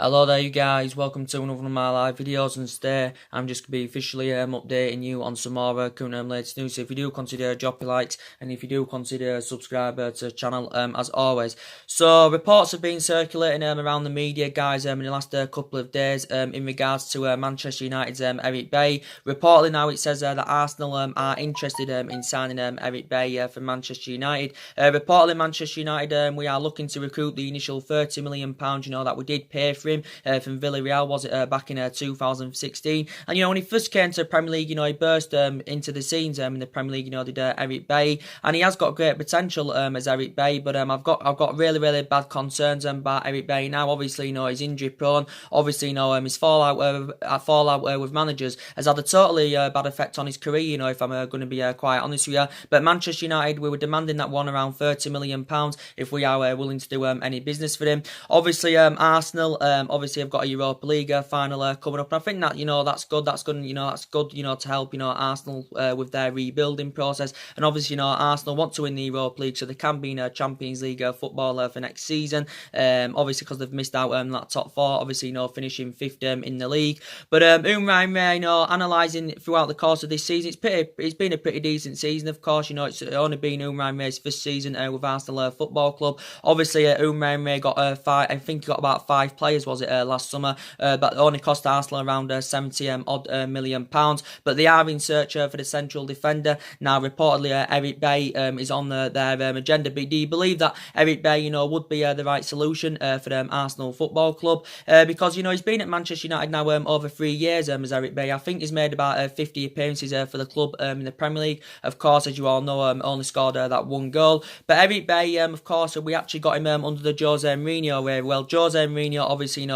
Hello there you guys, welcome to another one of my live videos, and today I'm just going to be officially updating you on some more current latest news. So if you do consider dropping likes, and if you do consider subscribe to the channel as always. So reports have been circulating around the media guys in the last couple of days in regards to Manchester United's Eric Bailly. Reportedly now it says that Arsenal are interested in signing Eric Bailly from Manchester United. Reportedly Manchester United we are looking to recoup the initial £30 million that we did pay for him from Villarreal, was it back in 2016. And when he first came to the Premier League, he burst into the scenes in the Premier League. Did Eric Bailly, and he has got great potential as Eric Bailly. But I've got really bad concerns about Eric Bailly now. Obviously, he's injury prone. Obviously, his fallout with managers has had a totally bad effect on his career. If I'm going to be quite honest with you. But Manchester United, we were demanding that one around £30 million if we are willing to do any business for him. Obviously, Arsenal. Obviously, I've got a Europa League final coming up, and I think that that's good. That's good. That's good. To help Arsenal with their rebuilding process. And obviously, Arsenal want to win the Europa League, so they can be in a Champions League football for next season. Obviously, because they've missed out on that top four. Obviously, finishing fifth in the league. But analysing throughout the course of this season, it's been a pretty decent season. Of course, it's only been Umrahimeh's first season with Arsenal Football Club. Obviously, Umrahimeh got five. I think he got about 5 players. Was it last summer? But it only cost Arsenal around 70 odd million pounds. But they are in search for the central defender now. Reportedly, Eric Bailly is on their agenda. But do you believe that Eric Bailly, would be the right solution for Arsenal Football Club? Because he's been at Manchester United now over 3 years. As Eric Bailly, I think he's made about 50 appearances for the club in the Premier League. Of course, as you all know, only scored that 1 goal. But Eric Bailly, of course, we actually got him under the Jose Mourinho way. Well, Jose Mourinho obviously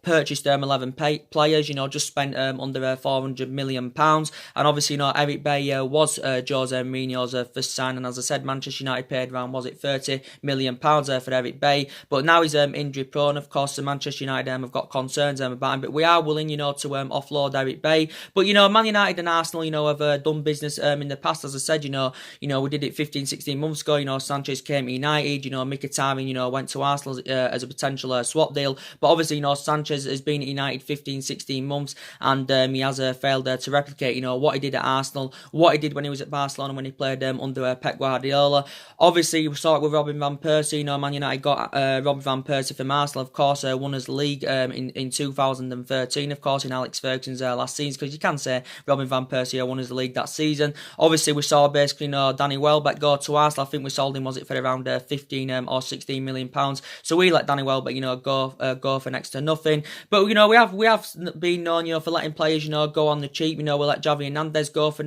purchased 11 players. Just spent under £400 million, and obviously Eric Bailly was Jose Mourinho's first sign. And as I said, Manchester United paid around £30 million for Eric Bailly. But now he's injury prone. Of course, the Manchester United have got concerns about him, but we are willing to offload Eric Bailly. But Man United and Arsenal have done business in the past. As I said, we did it 15-16 months ago. Sanchez came to United. Mkhitaryan went to Arsenal as a potential swap deal. But obviously, Sanchez has been at United 15-16 months, and he has failed to replicate, what he did at Arsenal, what he did when he was at Barcelona when he played under Pep Guardiola. Obviously, we saw it with Robin van Persie. Man United got Robin van Persie from Arsenal, of course, won us the league in 2013, of course, in Alex Ferguson's last season, because you can say Robin van Persie won us the league that season. Obviously, we saw basically Danny Welbeck go to Arsenal. I think we sold him, was it for around 15 or 16 million pounds. So we let Danny Welbeck, go for next to nothing. But we have been known, for letting players, go on the cheap. We let Javi Hernandez go for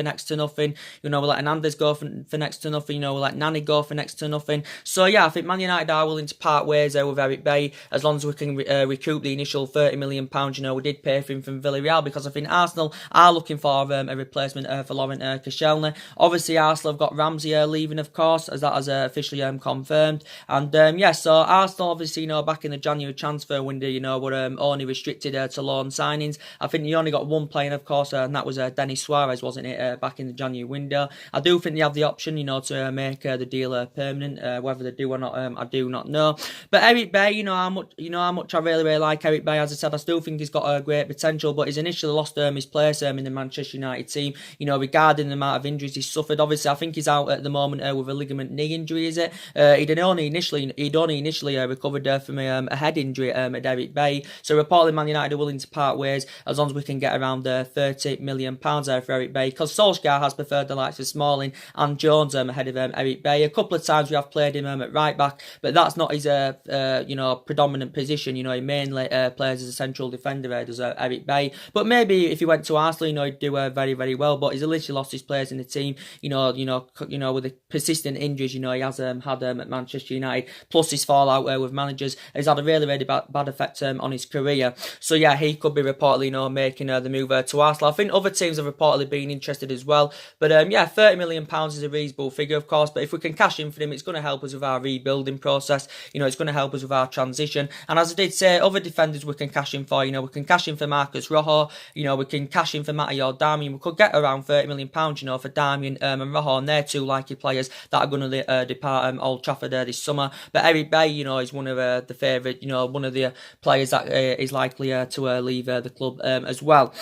next to nothing. We let Hernandez go for next to nothing. We let Nani go for next to nothing. So yeah, I think Man United are willing to part ways with Eric Bailly as long as we can recoup the initial £30 million. We did pay for him from Villarreal, because I think Arsenal are looking for a replacement for Laurent Koscielny. Obviously, Arsenal have got Ramsey leaving, of course, as that has officially confirmed. And so Arsenal obviously back in the January transfer window, were only restricted to loan signings. I think they only got one player, of course, and that was Denis Suarez, wasn't it, back in the January window. I do think they have the option, to make the deal permanent. Whether they do or not, I do not know. But Eric Bailly, how much I really like Eric Bailly. As I said, I still think he's got a great potential, but he's initially lost his place in the Manchester United team. Regarding the amount of injuries he's suffered. Obviously, I think he's out at the moment with a ligament knee injury. Is it? He'd only initially recovered from a head injury at Eric Bailly. So reportedly, Man United are willing to part ways as long as we can get around £30 million for Eric Bailly, because Solskjaer has preferred the likes of Smalling and Jones ahead of Eric Bailly. A couple of times we have played him at right back, but that's not his predominant position. He mainly plays as a central defender, does Eric Bailly. But maybe if he went to Arsenal, he'd do very well. But he's literally lost his place in the team. With the persistent injuries, he has had at Manchester United, plus his fallout with managers, has had a really bad effect on his career. So yeah, he could be reportedly making the move to Arsenal. I think other teams have reportedly been interested as well. But yeah, £30 million is a reasonable figure, of course. But if we can cash in for him, it's going to help us with our rebuilding process. It's going to help us with our transition. And as I did say, other defenders we can cash in for. We can cash in for Marcus Rojo. We can cash in for Matteo Darmian. We could get around £30 million, for Darmian and Rojo, and they're two likely players that are going to depart Old Trafford this summer. But Eric Bailly, is one of the favourite, one of the players that is likely to leave the club as well.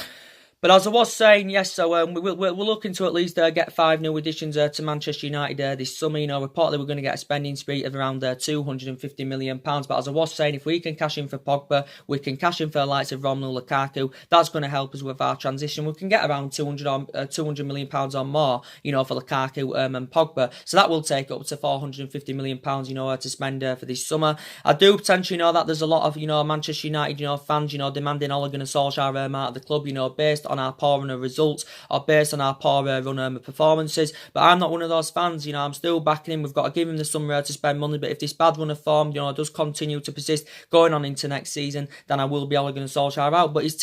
But as I was saying, yes, so we're looking to at least get 5 new additions to Manchester United this summer. Reportedly we're going to get a spending spree of around £250 million. But as I was saying, if we can cash in for Pogba, we can cash in for the likes of Romelu Lukaku. That's going to help us with our transition. We can get around £200 million or more, for Lukaku and Pogba. So that will take up to £450 million, to spend for this summer. I do potentially know that there's a lot of, Manchester United, fans, demanding Ole Gunnar Solskjaer out of the club, based on our poor run of results or based on our poor run of performances. But I'm not one of those fans. I'm still backing him. We've got to give him the summer to spend money. But if this bad run of form, does continue to persist going on into next season, then I will be Ole Gunnar Solskjaer out. But he's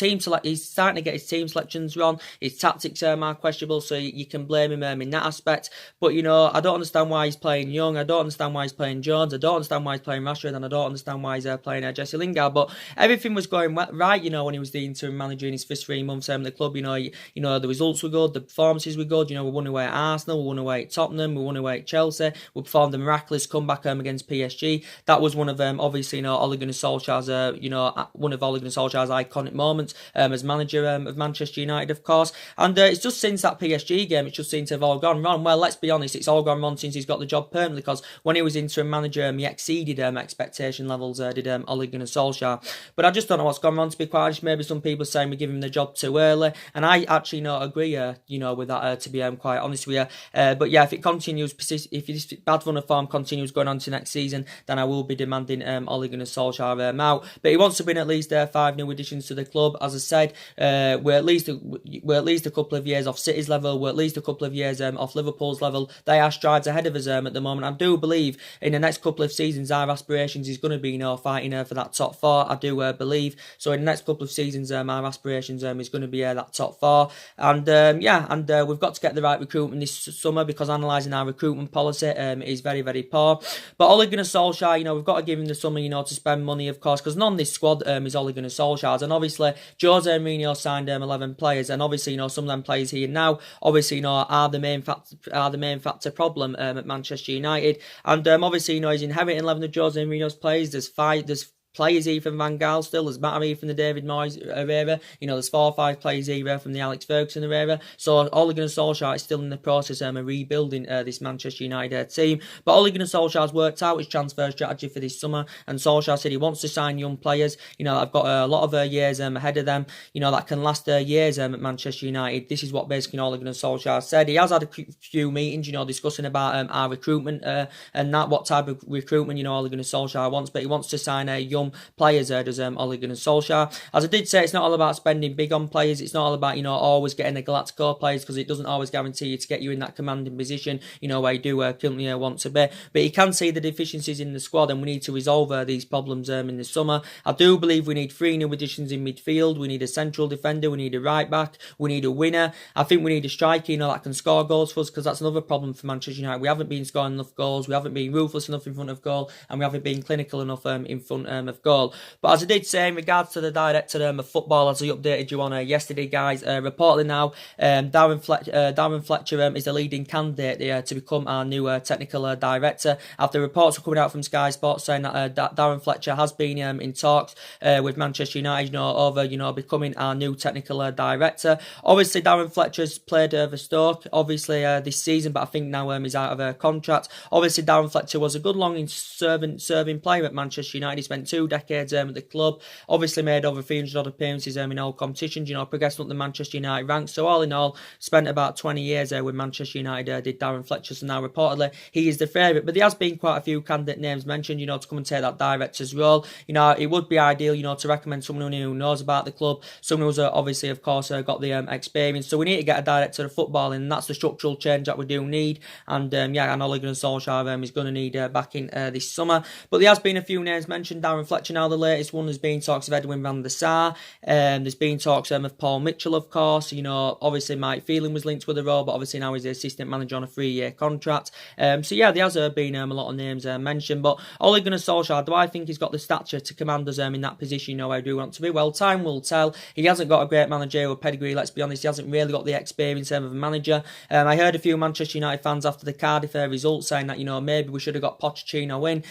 starting to get his team selections wrong. His tactics are questionable, so you can blame him in that aspect. But I don't understand why he's playing Young. I don't understand why he's playing Jones. I don't understand why he's playing Rashford, and I don't understand why he's playing Jesse Lingard. But everything was going right, when he was the interim manager in his first 3 months at the club. The results were good, the performances were good. We won away at Arsenal, we won away at Tottenham, we won away at Chelsea. We performed a miraculous comeback against PSG. That was one of obviously Ole Gunnar Solskjaer's one of Ole Gunnar Solskjaer's iconic moments as manager of Manchester United, of course. And it's just since that PSG game, it's just seemed to have all gone wrong. Well, let's be honest, it's all gone wrong since he's got the job permanently, because when he was interim manager, he exceeded expectation levels. Did Ole Gunnar Solskjaer? But I just don't know what's gone wrong, to be quite honest. Maybe some people saying we give him the job too early, and I actually agree, with that, to be quite honest with you. But yeah, if it continues, if this bad run of form continues going on to next season, then I will be demanding Ole Gunnar Solskjaer out. But he wants to bring at least 5 new additions to the club. As I said, we're at least a couple of years off City's level. We're at least a couple of years off Liverpool's level. They are strides ahead of us at the moment. I do believe in the next couple of seasons our aspirations is going to be fighting for that top 4. I do believe so. In the next couple of seasons, our aspirations is going to be that top 4. And we've got to get the right recruitment this summer, because analysing our recruitment policy is very, very poor. But Ole Gunnar Solskjaer, we've got to give him the summer, to spend money, of course, because none of this squad is Ole Gunnar Solskjaer's. And obviously, Jose Mourinho signed 11 players, and obviously, some of them players here now, obviously, are the main factor problem at Manchester United. And obviously, he's inheriting 11 of Jose Mourinho's players. There's players here from Van Gaal still. There's Matty from the David Moyes era. There's 4 or 5 players here from the Alex Ferguson era. So Ole Gunnar Solskjaer is still in the process of rebuilding this Manchester United team. But Ole Gunnar Solskjaer's worked out his transfer strategy for this summer, and Solskjaer said he wants to sign young players. I've got a lot of years ahead of them. That can last years at Manchester United. This is what basically Ole Gunnar Solskjaer said. He has had a few meetings, discussing about our recruitment and that what type of recruitment Ole Gunnar Solskjaer wants. But he wants to sign young players, does Ole Gunnar Solskjaer. As I did say, it's not all about spending big on players. It's not all about always getting the Galactico players, because it doesn't always guarantee you to get you in that commanding position where you do currently want to be. But you can see the deficiencies in the squad, and we need to resolve these problems in the summer. I do believe we need 3 new additions in midfield. We need a central defender, we need a right back, we need a winner. I think we need a striker that can score goals for us, because that's another problem for Manchester United. We haven't been scoring enough goals, we haven't been ruthless enough in front of goal, and we haven't been clinical enough in front of goal. But as I did say, in regards to the director of football, as I updated you on yesterday, guys, reportedly now, Darren Fletcher is the leading candidate to become our new technical director, after reports were coming out from Sky Sports saying that Darren Fletcher has been in talks with Manchester United over becoming our new technical director. Obviously, Darren Fletcher's played for Stoke, obviously, this season, but I think now he's out of contract. Obviously, Darren Fletcher was a good long-serving player at Manchester United. He spent 2 decades at the club, obviously made over 300 odd appearances in all competitions, progressing up the Manchester United ranks. So all in all, spent about 20 years with Manchester United, did Darren Fletcher. So now reportedly he is the favourite, but there has been quite a few candidate names mentioned, to come and take that director's role. It would be ideal, to recommend someone who knows about the club, someone who's obviously, of course, got the experience. So we need to get a director of football, and that's the structural change that we do need. And and Ole Gunnar Solskjaer is going to need backing this summer. But there has been a few names mentioned. Darren Fletcher now the latest one. There's been talks of Edwin van der Sar. There's been talks of Paul Mitchell, of course. Obviously Mike Phelan was linked with the role, but obviously now he's the assistant manager on a 3-year contract. There has been a lot of names mentioned. But Ole Gunnar Solskjaer, do I think he's got the stature to command us in that position? I do want to be. Well, time will tell. He hasn't got a great managerial pedigree, let's be honest. He hasn't really got the experience of a manager. I heard a few Manchester United fans after the Cardiff result saying that, maybe we should have got Pochettino in.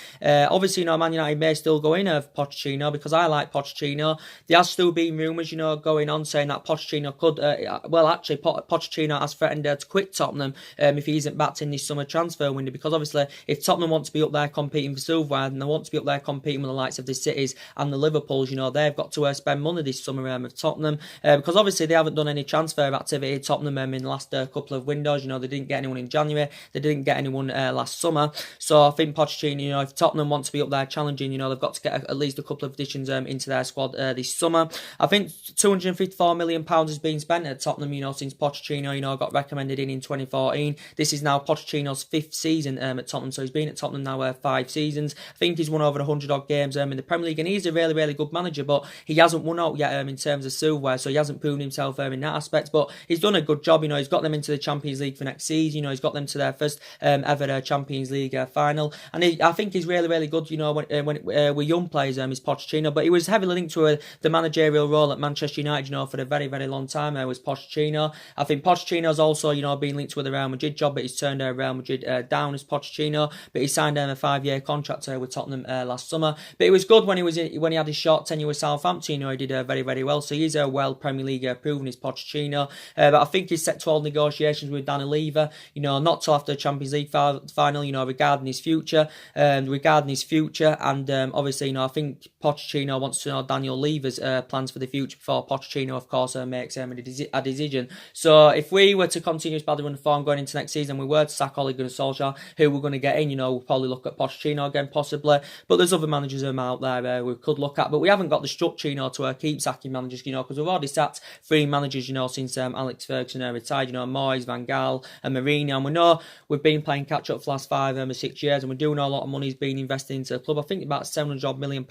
Obviously, Man United may still go in fan of Pochettino because I like Pochettino. There has still been rumours, going on saying that Pochettino could, actually Pochettino has threatened to quit Tottenham if he isn't backed in this summer transfer window, because obviously if Tottenham want to be up there competing for silverware and they want to be up there competing with the likes of the Cities and the Liverpools, they've got to spend money this summer with Tottenham, because obviously they haven't done any transfer activity at Tottenham in the last couple of windows. They didn't get anyone in January, they didn't get anyone last summer. So I think Pochettino, if Tottenham want to be up there challenging, they've got to get at least a couple of additions into their squad this summer. I think £254 million has been spent at Tottenham, since Pochettino, got recommended in 2014. This is now Pochettino's 5th season at Tottenham, so he's been at Tottenham now 5 seasons. I think he's won over 100 odd games in the Premier League, and he's a really, really good manager, but he hasn't won out yet in terms of silverware, so he hasn't proven himself in that aspect, but he's done a good job. He's got them into the Champions League for next season. He's got them to their first ever Champions League final, and I think he's really, really good. When with young players, is Pochettino, but he was heavily linked to the managerial role at Manchester United, for a very, very long time. Was Pochettino. I think Pochettino's also, been linked with the Real Madrid job, but he's turned Real Madrid down as Pochettino. But he signed a 5-year contract with Tottenham last summer. But it was good when he had his short tenure with Southampton. He did very, very well. So he's well Premier League proven, is Pochettino. But I think he's set to all negotiations with Danny Lever, not till after the Champions League final, regarding his future. And obviously, I think Pochettino wants to know Daniel Lever's plans for the future before Pochettino, of course, makes a decision. So if we were to continue his bad run of form going into next season, we were to sack Ole Gunnar Solskjaer, who we're going to get in, we'll probably look at Pochettino again, possibly. But there's other managers out there we could look at. But we haven't got the structure, to keep sacking managers, because we've already sacked 3 managers, since Alex Ferguson retired, Moyes, Van Gaal and Mourinho. And we know we've been playing catch-up for the last 5 or 6 years, and we do know a lot of money's been invested into the club. I think about £700 million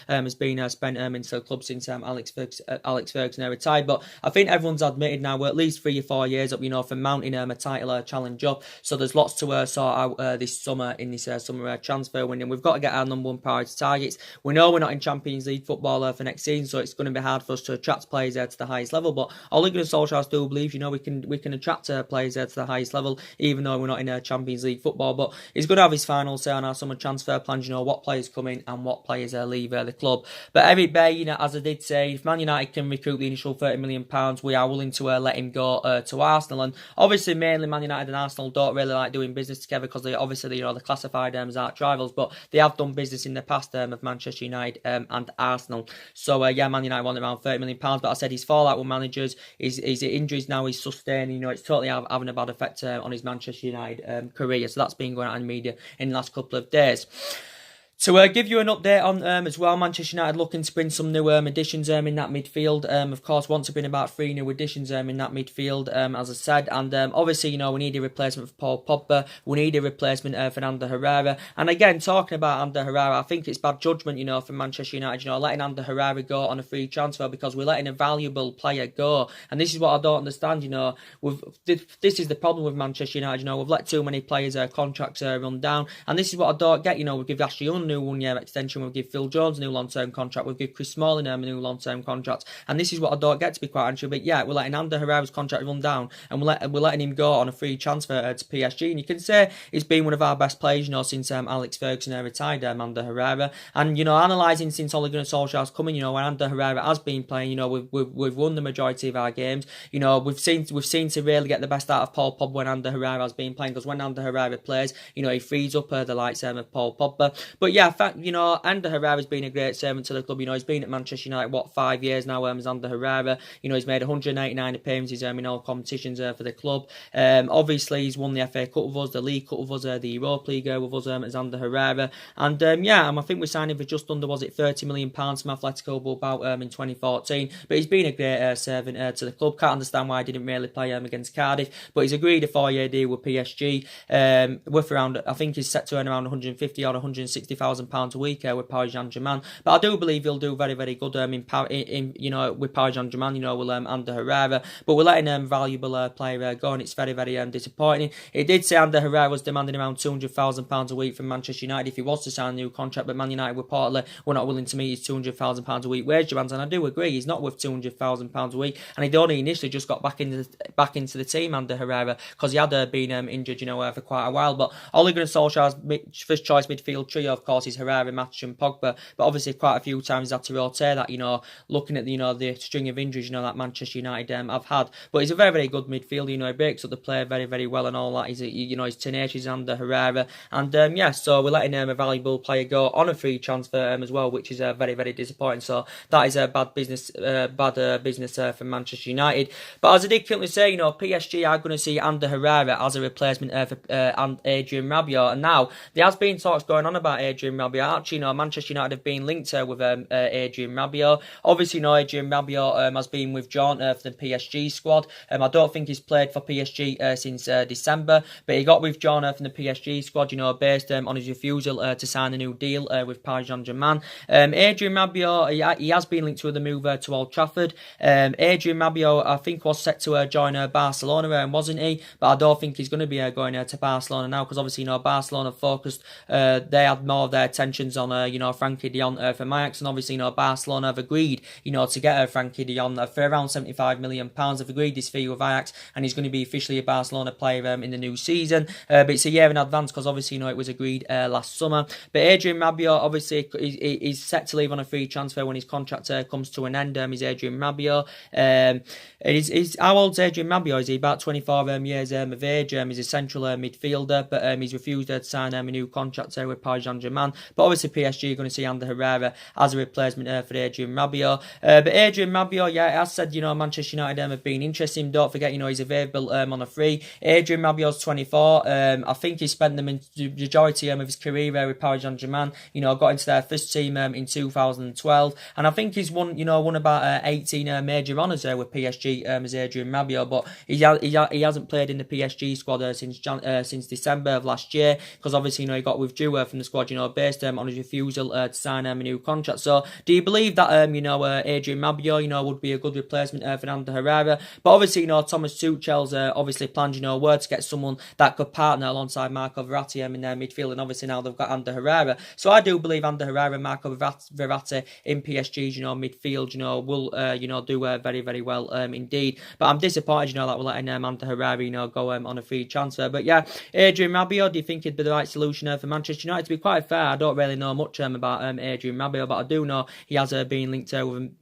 has been spent into the club since Alex Ferguson retired. But I think everyone's admitted now we're at least 3 or 4 years up, for mounting a title challenge up. So there's lots to sort out this summer in this summer transfer window. We've got to get our number 1 priority targets. We know we're not in Champions League football for next season, so it's going to be hard for us to attract players to the highest level. But Ole Gunnar Solskjaer still believes, we can attract players to the highest level, even though we're not in Champions League football. But he's going to have his final say on our summer transfer plans, what players come in and what players leave the club. But Eric Bailly, as I did say, if Man United can recruit the initial £30 million, we are willing to let him go to Arsenal. And obviously, mainly Man United and Arsenal don't really like doing business together because they're classified as arch rivals, but they have done business in the past of Manchester United and Arsenal. So Man United want around £30 million, but I said his fallout with managers, his injuries now he's sustaining, it's totally having a bad effect on his Manchester United career. So that's been going out in the media in the last couple of days. To give you an update on as well, Manchester United looking to bring some new additions in that midfield. Of course, want to bring about 3 new additions in that midfield, as I said. And obviously, we need a replacement for Paul Pogba. We need a replacement for Ander Herrera. And again, talking about Ander Herrera, I think it's bad judgment, from Manchester United, letting Ander Herrera go on a free transfer because we're letting a valuable player go. And this is what I don't understand, this is the problem with Manchester United, we've let too many players' contracts run down. And this is what I don't get, we give Ashley Young a new 1-year extension, we'll give Phil Jones a new long-term contract, we'll give Chris Smalling a new long-term contract, and this is what I don't get, to be quite honest. But yeah, we're letting Ander Herrera's contract run down, and we're letting him go on a free transfer to PSG, and you can say he's been one of our best players, since Alex Ferguson retired, Ander Herrera. And analysing since Ole Gunnar Solskjaer's coming, when Ander Herrera has been playing, we've won the majority of our games. We've seen to really get the best out of Paul Pogba when Ander Herrera has been playing, because when Ander Herrera plays, he frees up the likes of Paul Pogba. But yeah, in fact, Ander Herrera's been a great servant to the club. He's been at Manchester United, 5 years now, as Ander Herrera. He's made 189 appearances in all competitions for the club. Obviously, he's won the FA Cup with us, the League Cup with us, the Europa League with us, as Ander Herrera. And I think we signed him for just under, £30 million from Atletico Bilbao in 2014. But he's been a great servant to the club. Can't understand why he didn't really play against Cardiff. But he's agreed a 4-year deal with PSG. Worth around, I think he's set to earn around 150 or 160,000 £100 a week with Paris Saint-Germain. But I do believe he'll do very, very good with Paris Saint-Germain, with Ander Herrera. But we're letting a valuable player go, and it's very, very disappointing. It did say Ander Herrera was demanding around £200,000 a week from Manchester United if he was to sign a new contract, but Man United reportedly were not willing to meet his £200,000 a week wage demands, and I do agree, he's not worth £200,000 a week, and he'd only initially just got back into the team, Ander Herrera, because he had been injured, for quite a while. But Ole Gunnar Solskjaer's first choice midfield trio, of course, course, is Herrera, Matic and Pogba. But obviously, quite a few times he's had to rotate that, looking at, the string of injuries, that Manchester United have had. But he's a very, very good midfielder, he breaks up the play very, very well and all that. He's tenacious under Herrera. And, so we're letting a valuable player go on a free transfer as well, which is very, very disappointing. So that is a bad business for Manchester United. But as I did currently say, PSG are going to see Ander Herrera as a replacement for Adrien Rabiot. And now there has been talks going on about Adrien Rabiot. Actually, Manchester United have been linked with Adrien Rabiot. Obviously, Adrien Rabiot has been withdrawn for the PSG squad. I don't think he's played for PSG since December, but he got withdrawn from the PSG squad, based on his refusal to sign a new deal with Paris Saint-Germain. Adrien Rabiot, he has been linked with the move to Old Trafford. Adrien Rabiot, I think, was set to join Barcelona, wasn't he? But I don't think he's going to be going to Barcelona now, because obviously, Barcelona focused, they had more of their attentions on, Frankie de Jong from Ajax, and obviously, Barcelona have agreed, to get Frankie de Jong for around £75 million. They've agreed this fee with Ajax, and he's going to be officially a Barcelona player in the new season. But it's a year in advance, because obviously, it was agreed last summer. But Adrien Rabiot, obviously, he's set to leave on a free transfer when his contract comes to an end. He's Adrien Rabiot. How old's Adrien Rabiot? Is he about 24 years of age? He's a central midfielder, but he's refused to sign a new contract with Paris Saint-Germain. But obviously, PSG are going to see Ander Herrera as a replacement for Adrien Rabiot. But Adrien Rabiot, as said, Manchester United have been interested in him. Don't forget, he's available on a free. Adrien Rabiot's 24. I think he spent the majority of his career with Paris Saint-Germain. Got into their first team in 2012, and I think he's won about 18 major honours with PSG as Adrien Rabiot. But he hasn't played in the PSG squad since December of last year, because obviously he got withdrew from the squad, based on his refusal to sign a new contract. So do you believe that Adrien Rabiot would be a good replacement for Ander Herrera? But obviously Thomas Tuchel's obviously planned where to get someone that could partner alongside Marco Verratti in their midfield, and obviously now they've got Ander Herrera. So I do believe Ander Herrera and Marco Verratti in PSG's midfield will do very, very well indeed. But I'm disappointed that we're letting Ander Herrera go on a free transfer. But yeah, Adrien Rabiot, do you think it'd be the right solution for Manchester United? To be quite fair, I don't really know much about Adrien Rabiot, but I do know he has been linked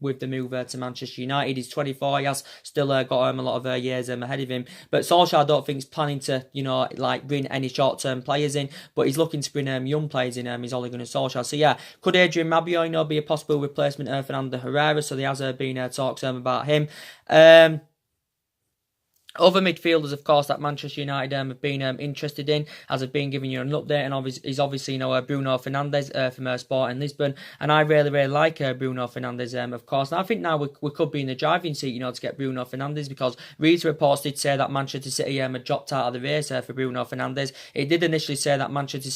with the move to Manchester United. He's 24, he has still got a lot of years ahead of him. But Solskjaer, I don't think is planning to bring any short-term players in, but he's looking to bring young players in. He's only going to Solskjaer. So yeah, could Adrien Rabiot be a possible replacement for Ander Herrera? So there has been talks about him. Other midfielders, of course, that Manchester United have been interested in, as I've been giving you an update, and he's obviously Bruno Fernandes from Sporting Lisbon, and I really, really like Bruno Fernandes, of course. And I think now we could be in the driving seat, to get Bruno Fernandes, because Reeds reports did say that Manchester City had dropped out of the race for Bruno Fernandes. It did initially say that Manchester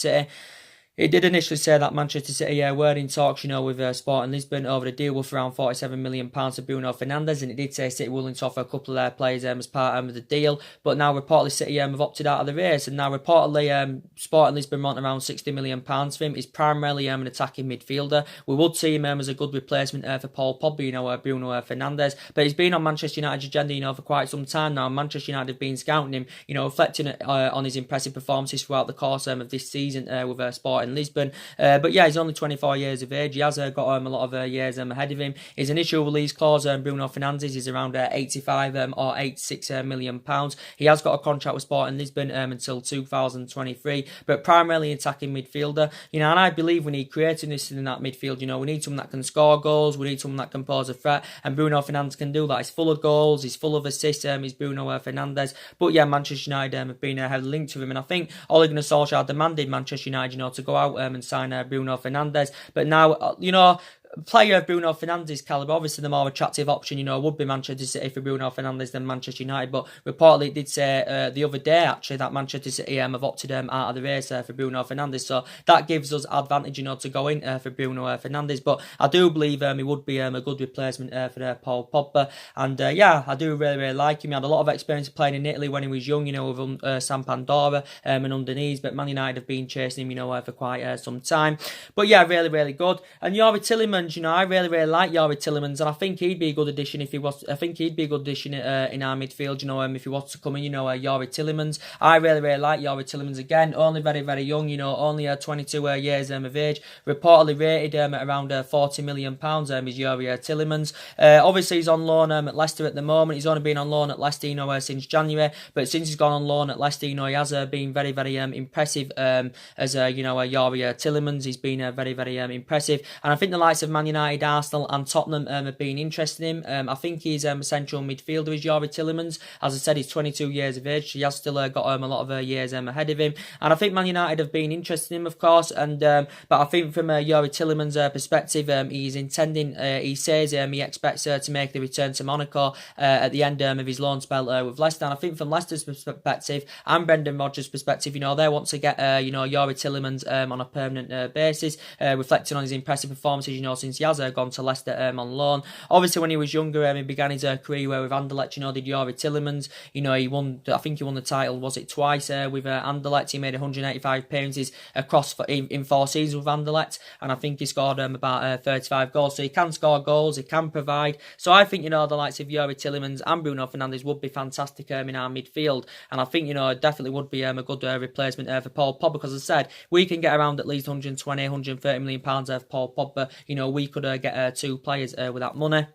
City were in talks, with Sporting Lisbon over the deal worth around £47 million for Bruno Fernandes, and it did say City willing to offer a couple of their players as part of the deal. But now reportedly City have opted out of the race, and now reportedly Sporting Lisbon want around £60 million for him. He's primarily an attacking midfielder. We would see him as a good replacement for Paul Pogba, Bruno Fernandes. But he's been on Manchester United's agenda, for quite some time now. Manchester United have been scouting him, reflecting on his impressive performances throughout the course of this season with Sporting Lisbon. But yeah, he's only 24 years of age. He has got a lot of years ahead of him. His initial release clause, Bruno Fernandes, is around 85 or 86 million pounds. He has got a contract with Sporting Lisbon until 2023, but primarily attacking midfielder. And I believe we need creativeness in that midfield. We need someone that can score goals. We need someone that can pose a threat, and Bruno Fernandes can do that. He's full of goals. He's full of assists. He's Bruno Fernandes. But yeah, Manchester United have been heavily linked to him, and I think Ole Gunnar Solskjaer demanded Manchester United, to go out and sign Bruno Fernandes. But now, player of Bruno Fernandes' calibre, obviously the more attractive option, would be Manchester City for Bruno Fernandes than Manchester United. But reportedly it did say the other day, actually, that Manchester City have opted out of the race for Bruno Fernandes. So that gives us advantage, to go in for Bruno Fernandes. But I do believe he would be a good replacement for Paul Pogba. And yeah, I do really, really like him. He had a lot of experience playing in Italy when he was young, with Sampdoria and Udinese. But Man United have been chasing him, for quite some time. But yeah, really, really good. And Youri Tielemans, Tielemans, you know, I really like Youri Tielemans, and I think he'd be a good addition if he was. I think he'd be a good addition in our midfield. You know, if he was to come in, you know, Youri Tielemans. I really like Youri Tielemans again. Only very young. You know, only 22 years of age. Reportedly rated at around £40 million. Is Youri Tielemans. Obviously, he's on loan at Leicester at the moment. He's only been on loan at Leicester, you know, since January. But since he's gone on loan at Leicester, you know, he has been very impressive. As you know, Youri Tielemans, he's been very impressive. And I think the likes of Man United, Arsenal, and Tottenham have been interested in him. I think he's a central midfielder, is Youri Tielemans. As I said, he's 22 years of age. So he has still got a lot of years ahead of him. And I think Man United have been interested in him, of course. And but I think from Youri Tielemans' perspective, he's intending. He says he expects to make the return to Monaco at the end of his loan spell with Leicester. And I think from Leicester's perspective and Brendan Rodgers' perspective, you know, they want to get you know, Youri Tielemans on a permanent basis, reflecting on his impressive performances, you know, since he has gone to Leicester on loan. Obviously, when he was younger, he began his career with Anderlecht. You know, did Youri Tielemans. You know, he won. I think he won the title. Was it twice with Anderlecht? He made 185 appearances across in 4 seasons with Anderlecht, and I think he scored about 35 goals. So he can score goals. He can provide. So I think, you know, the likes of Youri Tielemans and Bruno Fernandes would be fantastic in our midfield, and I think, you know, it definitely would be a good replacement for Paul Pogba, because as I said, we can get around at least 120, 130 million pounds for Paul Pogba. You know, we could get 2 players with that money.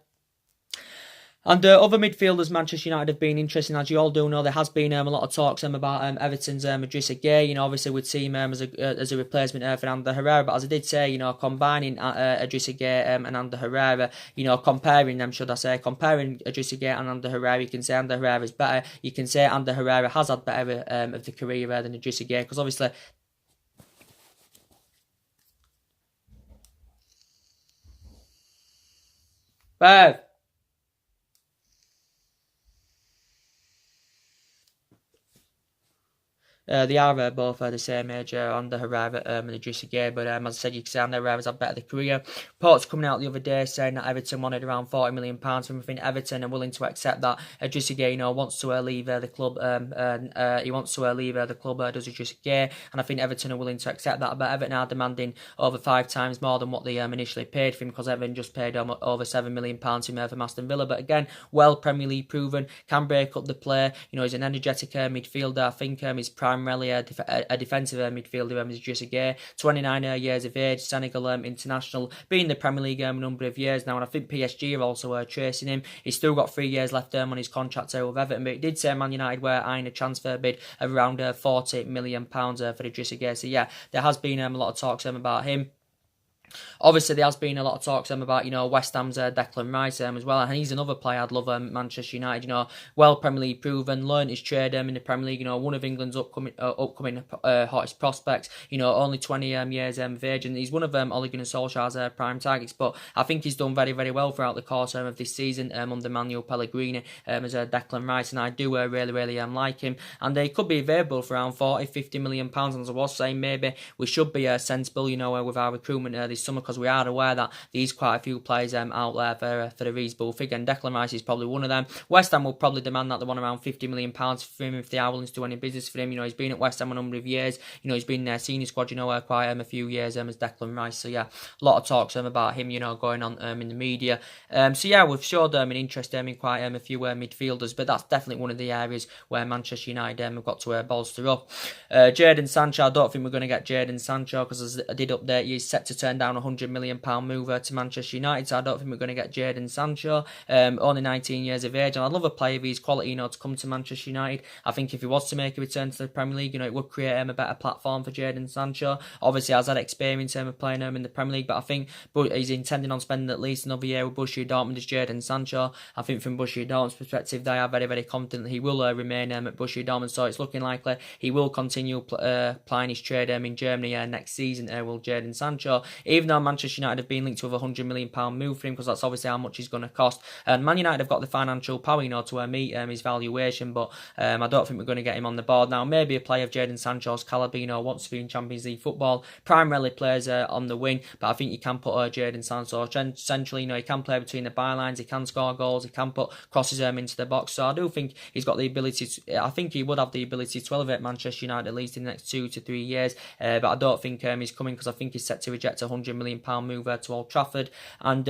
And other midfielders Manchester United have been interesting, as you all do know. There has been a lot of talks about Everton's Idrissa Gueye. You know, obviously we'd see him as a replacement for Ander Herrera. But as I did say, you know, combining Idrissa Gueye and Ander Herrera, you know, comparing them, should I say, comparing Idrissa Gueye and Ander Herrera, you can say Ander Herrera is better. You can say Ander Herrera has had better of the career than Idrissa Gueye, because obviously. Bev. They are both the same age, Ander Herrera and Idrissa Gueye, but as I said, you can say Ander Herrera's had better the career. Reports coming out the other day saying that Everton wanted around £40 million from within Everton and willing to accept that. Idrissa Gueye, you know, wants to leave the club. He wants to leave the club, does Idrissa Gueye, and I think Everton are willing to accept that. But Everton are demanding over 5 times more than what they initially paid for him, because Everton just paid over £7 million from Aston Villa. But again, well Premier League proven, can break up the play. You know, he's an energetic midfielder. I think he's primarily a defensive midfielder, is Idrissa Gueye, 29 years of age, Senegal international, been in the Premier League a number of years now, and I think PSG are also chasing him. He's still got 3 years left on his contract with Everton, but it did say Man United were eyeing a transfer bid of around £40 million for Idrissa Gueye. So yeah, there has been a lot of talks about him. Obviously, there has been a lot of talks about, you know, West Ham's Declan Rice as well, and he's another player I'd love Manchester United. You know, well Premier League proven, learned his trade in the Premier League. You know, one of England's upcoming hottest prospects. You know, only 20 years of age, and he's one of Ole Gunnar Solskjaer's prime targets. But I think he's done very well throughout the course of this season under Manuel Pellegrini as Declan Rice, and I do really like him. And he could be available for around 40-50 million pounds. And as I was saying, maybe we should be sensible, you know, with our recruitment this summer, because we are aware that there's quite a few players out there for the reasonable figure, and Declan Rice is probably one of them. West Ham will probably demand that they want around £50 million for him if they are willing to do any business for him. You know, he's been at West Ham a number of years. You know, he's been in their senior squad, you know, quite a few years as Declan Rice. So yeah, a lot of talks about him, you know, going on in the media. So yeah, we've showed an interest in quite a few midfielders, but that's definitely one of the areas where Manchester United have got to bolster up. Jadon Sancho, I don't think we're going to get Jadon Sancho, because as I did update you, he's set to turn down £100 million move to Manchester United, so I don't think we're going to get Jadon Sancho. Only 19 years of age, and I'd love a player of his quality, you know, to come to Manchester United. I think if he was to make a return to the Premier League, you know, it would create a better platform for Jadon Sancho. Obviously, has had experience of playing in the Premier League, but I think he's intending on spending at least another year with Borussia Dortmund as Jadon Sancho. I think from Borussia Dortmund's perspective, they are very confident that he will remain at Borussia Dortmund, so it's looking likely he will continue plying his trade in Germany next season, will Jadon Sancho, even though Manchester United have been linked to a £100 million move for him, because that's obviously how much he's going to cost. And Man United have got the financial power, you know, to meet his valuation, but I don't think we're going to get him on the board now. Maybe a player of Jadon Sancho's calibre, you know, wants to be in Champions League football, primarily plays on the wing, but I think you can put Jadon Sancho centrally. You know, he can play between the bylines, he can score goals, he can put crosses into the box. So I do think he's got the ability to, I think he would have the ability to elevate Manchester United at least in the next 2 to 3 years, but I don't think he's coming, because I think he's set to reject £100 £100 million move to Old Trafford. And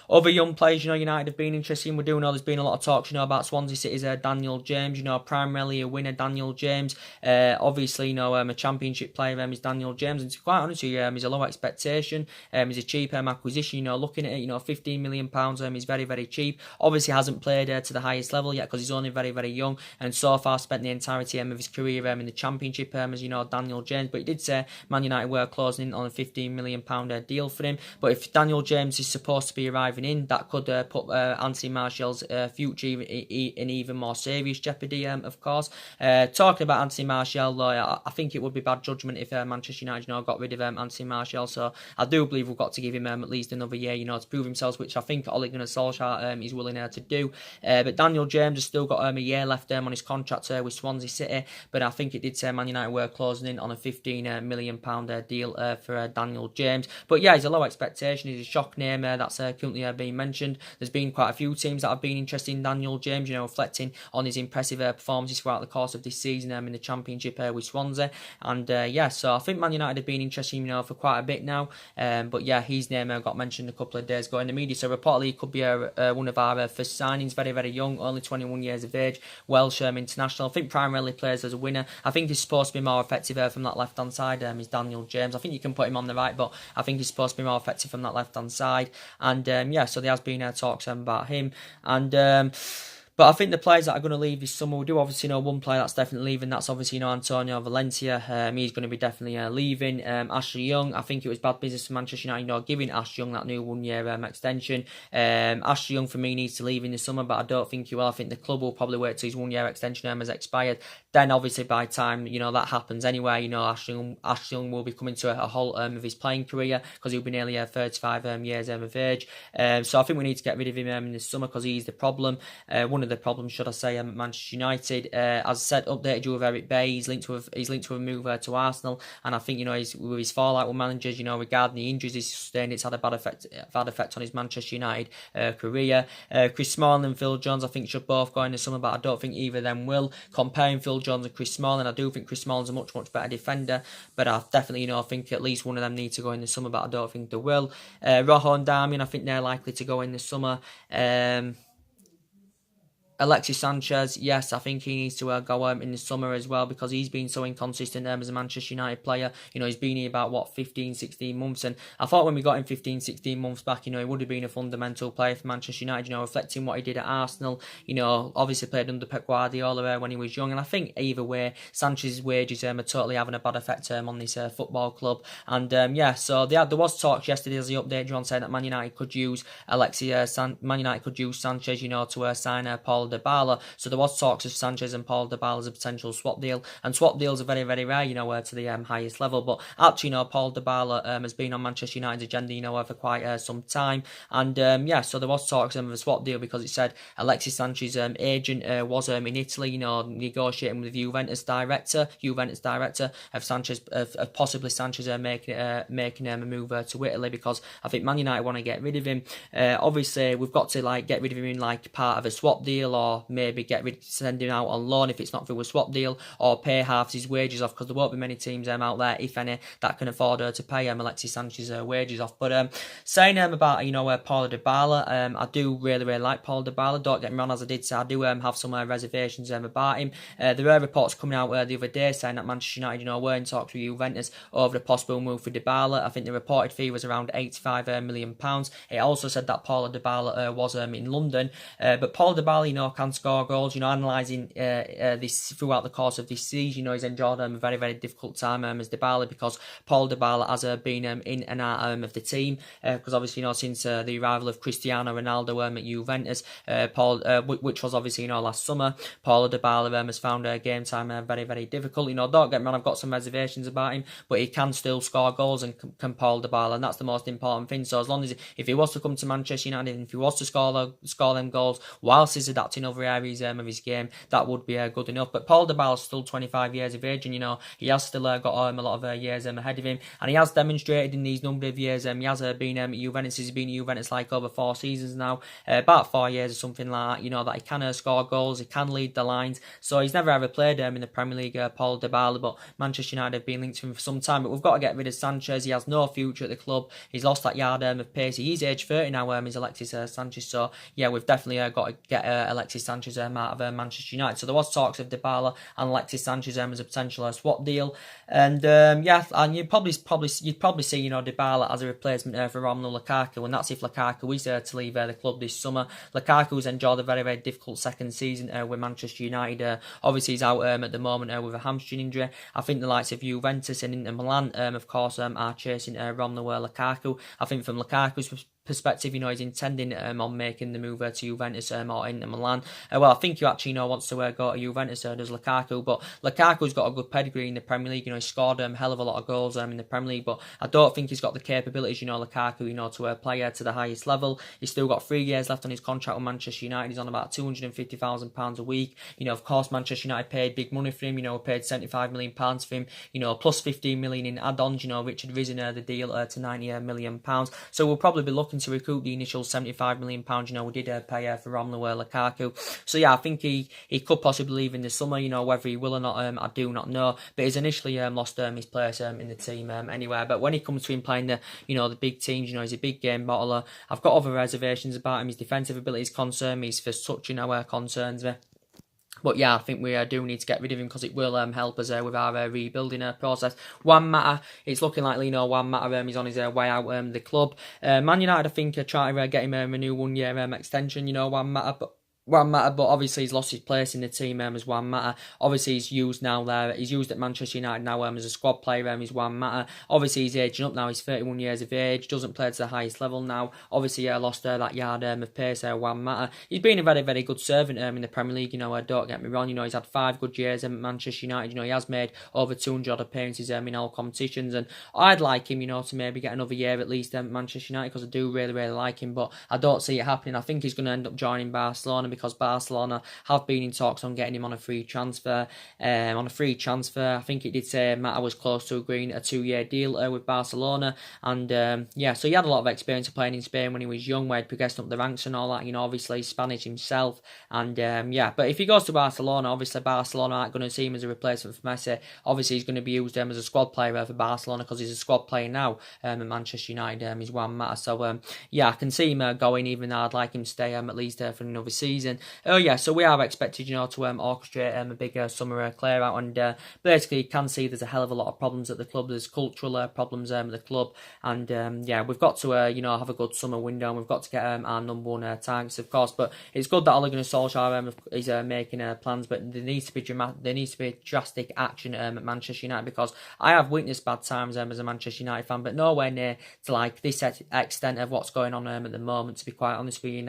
other young players, United have been interesting. We do know there's been a lot of talks, about Swansea City's Daniel James, primarily a winner, Daniel James. Obviously, a championship player is Daniel James, and to be quite honest with you, he's a low expectation. He's a cheap acquisition. looking at it, £15 million is very, very cheap. Obviously hasn't played to the highest level yet because he's only very, very young, and so far spent the entirety of his career in the Championship, as Daniel James. But he did say Man United were closing in on a £15 million deal for him. But if Daniel James is supposed to be arriving in, that could put Anthony Martial's future in even more serious jeopardy, of course. Talking about Anthony Martial, though, I think it would be bad judgment if Manchester United got rid of Anthony Martial. So I do believe we've got to give him at least another year, to prove himself, which I think Ole Gunnar Solskjaer is willing to do. But Daniel James has still got a year left on his contract with Swansea City. But I think it did say Man United were closing in on a £15 million deal for Daniel James. But yeah, he's a low expectation. He's a shock name that's currently being mentioned. There's been quite a few teams that have been interested in Daniel James, reflecting on his impressive performances throughout the course of this season in the Championship with Swansea. And yeah, so I think Man United have been interested, for quite a bit now. But yeah, his name got mentioned a couple of days ago in the media. So reportedly, he could be one of our first signings. Very, very young, only 21 years of age. Welsh international. I think primarily plays as a winner. I think he's supposed to be more effective from that left-hand side. Is Daniel James. I think you can put him on the right, but I think he's supposed to be more effective from that left-hand side. And yeah, so there has been talks about him. And but I think the players that are going to leave this summer, we do obviously know one player that's definitely leaving. That's obviously Antonio Valencia. He's going to be definitely leaving. Ashley Young, I think it was bad business for Manchester United, giving Ashley Young that new 1 year extension. Ashley Young for me needs to leave in the summer, but I don't think he will. I think the club will probably wait till his 1 year extension has expired. Then obviously by the time that happens anyway, Ashley Young will be coming to a halt of his playing career because he'll be nearly 35 years of age. So I think we need to get rid of him in the summer because he's the problem. One of the problems, should I say, at Manchester United. As I said, updated you with Eric Bay. He's linked with a move to Arsenal, and I think with his fallout with managers, regarding the injuries he's sustained, it's had a bad effect on his Manchester United career. Chris Smalling and Phil Jones, I think, should both go in the summer, but I don't think either of them will. Comparing Phil Jones and Chris Smalling, I do think Chris Smalling's a much better defender, but I definitely think at least one of them needs to go in the summer, but I don't think they will. Rojo and Darmian, I think they're likely to go in the summer. Alexis Sanchez, yes, I think he needs to go in the summer as well because he's been so inconsistent as a Manchester United player. He's been here about, 15, 16 months, and I thought when we got him 15, 16 months back, he would have been a fundamental player for Manchester United, reflecting what he did at Arsenal, obviously played under Pep Guardiola when he was young, and I think either way, Sanchez's wages are totally having a bad effect on this football club. And yeah, so there was talks yesterday as the update, John, saying that Man United could use Sanchez, to sign Paul Dybala. So there was talks of Sanchez and Paul Dybala as a potential swap deal, and swap deals are very, very rare, to the highest level. But actually, Paul Dybala has been on Manchester United's agenda, for quite some time. And yeah, so there was talks of a swap deal because it said Alexis Sanchez's agent was in Italy, negotiating with the Juventus director of Sanchez, of possibly Sanchez making a move to Italy because I think Man United want to get rid of him. Obviously, we've got to get rid of him in part of a swap deal, or maybe send him out on loan if it's not through a swap deal, or pay half his wages off because there won't be many teams out there, if any, that can afford to pay Alexis Sanchez's wages off. But saying about Paulo Dybala, I do really, really like Paulo Dybala. Don't get me wrong, as I did say, I do have some reservations about him. There were reports coming out the other day saying that Manchester United were in talks with Juventus over a possible move for Dybala. I think the reported fee was around £85 million. It also said that Paulo Dybala was in London, but Paulo Dybala can score goals. Analysing this throughout the course of this season, he's enjoyed a very, very difficult time as Dybala because Paul Dybala has been in and out of the team because obviously since the arrival of Cristiano Ronaldo at Juventus, which was obviously last summer, Paulo Dybala has found game time very, very difficult. Don't get me wrong, I've got some reservations about him, but he can still score goals, and can Paul Dybala, and that's the most important thing. So as long as if he was to come to Manchester United and if he was to score them goals whilst he's at that adapt in other areas of his game, that would be good enough. But Paul Dybala's still 25 years of age, and he has still got a lot of years ahead of him, and he has demonstrated in these number of years. He has been at Juventus. He's been at Juventus like over 4 seasons now, about 4 years or something like that. That he can score goals, he can lead the lines. So he's never ever played in the Premier League, Paul Dybala, but Manchester United have been linked to him for some time. But we've got to get rid of Sanchez. He has no future at the club. He's lost that yard of pace. He's age 30 now. He's Alexis Sanchez. So yeah, we've definitely got to get Alexis Sanchez out of Manchester United. So there was talks of Dybala and Alexis Sanchez as a potential swap deal, and and you'd probably see Dybala as a replacement for Romelu Lukaku, and that's if Lukaku is to leave the club this summer. Lukaku's enjoyed a very, very difficult second season with Manchester United. Obviously he's out at the moment with a hamstring injury. I think the likes of Juventus and Inter Milan of course are chasing Romelu Lukaku. I think from Lukaku's perspective, he's intending on making the move to Juventus or Inter Milan. Well, I think he actually wants to go to Juventus, does Lukaku, but Lukaku's got a good pedigree in the Premier League. He scored a hell of a lot of goals in the Premier League, but I don't think he's got the capabilities, Lukaku, to play to the highest level. He's still got 3 years left on his contract with Manchester United. He's on about £250,000 a week. Of course, Manchester United paid big money for him. Paid £75 million for him. Plus 15 million in add-ons. Which had risen the deal to £90 million. So we'll probably be looking to recoup the initial £75 million we did pay for Romelu Lukaku. So yeah, I think he could possibly leave in the summer. Whether he will or not, I do not know. But he's initially lost his place in the team anyway. But when it comes to him playing the big teams, he's a big game bottler. I've got other reservations about him. His defensive abilities concern me. His first touch, concerns me. But yeah, I think we do need to get rid of him because it will help us with our rebuilding process. Juan Mata, it's looking like Juan Mata is on his way out the club. Man United, I think, are trying to get him a new 1 year extension, Juan Mata, but obviously he's lost his place in the team as Juan Mata. Obviously he's used now there. He's used at Manchester United now as a squad player. He's Juan Mata. Obviously he's aging up now. He's 31 years of age. Doesn't play to the highest level now. Obviously lost that yard of pace. Juan Mata. He's been a very, very good servant in the Premier League. Don't get me wrong. He's had 5 good years at Manchester United. He has made over 200 appearances in all competitions, and I'd like him, to maybe get another year at least at Manchester United because I do really, really like him. But I don't see it happening. I think he's going to end up joining Barcelona because Barcelona have been in talks on getting him on a free transfer. I think it did say Mata was close to agreeing a 2-year deal with Barcelona, and so he had a lot of experience of playing in Spain when he was young, where he'd progressed up the ranks and all that. Obviously Spanish himself, and but if he goes to Barcelona, obviously Barcelona aren't going to see him as a replacement for Messi. Obviously he's going to be used as a squad player for Barcelona because he's a squad player now at Manchester United. He's Juan Mata, so I can see him going, even though I'd like him to stay at least for another season. Oh yeah, so we are expected, to orchestrate a big summer clear out, and basically you can see there's a hell of a lot of problems at the club. There's cultural problems at the club, and we've got to have a good summer window, and we've got to get our number 1 targets, of course. But it's good that Ole Gunnar Solskjaer is making plans, but there needs to be drastic action at Manchester United, because I have witnessed bad times as a Manchester United fan, but nowhere near to like this extent of what's going on at the moment, to be quite honest with you.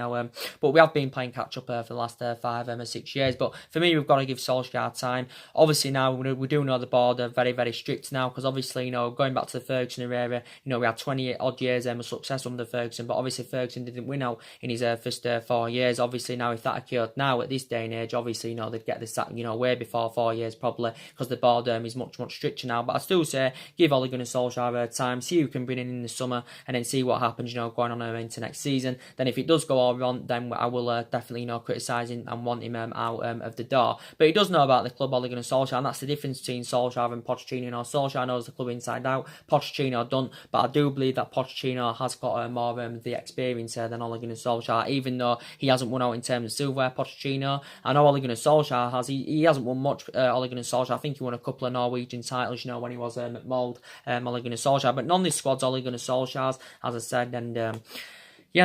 But we have been playing catch up for the last 5 or 6 years. But for me, we've got to give Solskjaer time. Obviously now we do know the board are very, very strict now, because obviously going back to the Ferguson era, we had 20 odd years of success under Ferguson, but obviously Ferguson didn't win out in his first 4 years. Obviously now, if that occurred now at this day and age, obviously they'd get the sack way before 4 years probably, because the board is much, much stricter now. But I still say give Ole Gunnar Solskjaer time, see who can bring in the summer, and then see what happens going on into next season. Then if it does go all wrong, then I will definitely criticise him and want him out of the door. But he does know about the club, Ole Gunnar Solskjaer, and that's the difference between Solskjaer and Pochettino. Solskjaer knows the club inside out, Pochettino don't, but I do believe that Pochettino has got more the experience than Ole Gunnar Solskjaer, even though he hasn't won out in terms of silverware. Pochettino, I know Ole Gunnar Solskjaer has, he hasn't won much. Ole Gunnar Solskjaer, I think he won a couple of Norwegian titles when he was at Mould, Ole Gunnar Solskjaer, but none of this squad's Ole Gunnar Solskjaer's, as I said. And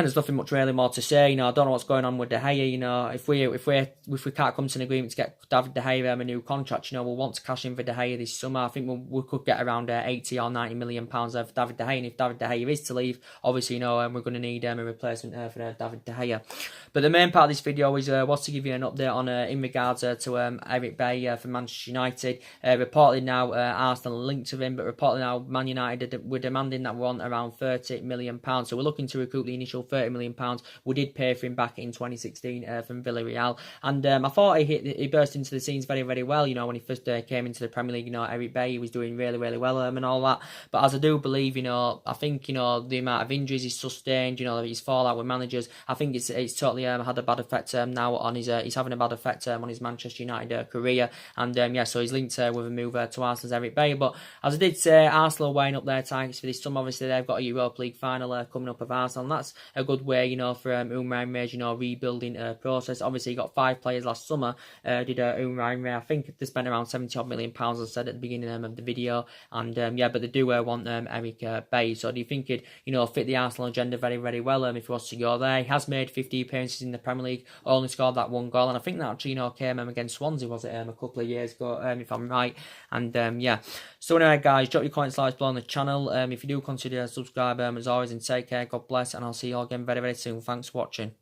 there's nothing much really more to say. I don't know what's going on with De Gea. If we can't come to an agreement to get David De Gea a new contract, we'll want to cash in for De Gea this summer. I think we could get around 80 or 90 million pounds for David De Gea. And if David De Gea is to leave, obviously we're going to need a replacement for David De Gea. But the main part of this video is was to give you an update on in regards to Eric Bailly for Manchester United. Reportedly now Arsenal are linked to him, but reportedly now Man United were demanding that we want around £30 million. So we're looking to recoup the initial £30 million. We did pay for him back in 2016 from Villarreal, and I thought he burst into the scenes very, very well. You know, when he first came into the Premier League, you know, Eric Bailly was doing really, really well and all that. But as I do believe, you know, I think, you know, the amount of injuries he's sustained, you know, his fallout with managers, I think it's totally had a bad effect now on his he's having a bad effect on his Manchester United career, and yeah, so he's linked with a move to Arsenal's Eric Bailly. But as I did say, Arsenal are weighing up their targets for this summer. Obviously, they've got a Europa League final coming up of Arsenal, and that's a good way, you know, for Unai Emery's, you know, rebuilding process. Obviously, he got 5 players last summer. Did Unai Emery? I think they spent around £70 million, as I said at the beginning of the video, and yeah, but they do want Eric Bailly. So do you think he'd, you know, fit the Arsenal agenda very, very well if he was to go there? He has made 50 appearances in the Premier League, only scored that 1 goal, and I think that actually, you know, came against Swansea, was it, a couple of years ago, if I'm right. And yeah, so anyway, guys, drop your comments, likes below on the channel. If you do consider subscribe, as always, and take care, God bless, and I'll see you all again very, very soon. Thanks for watching.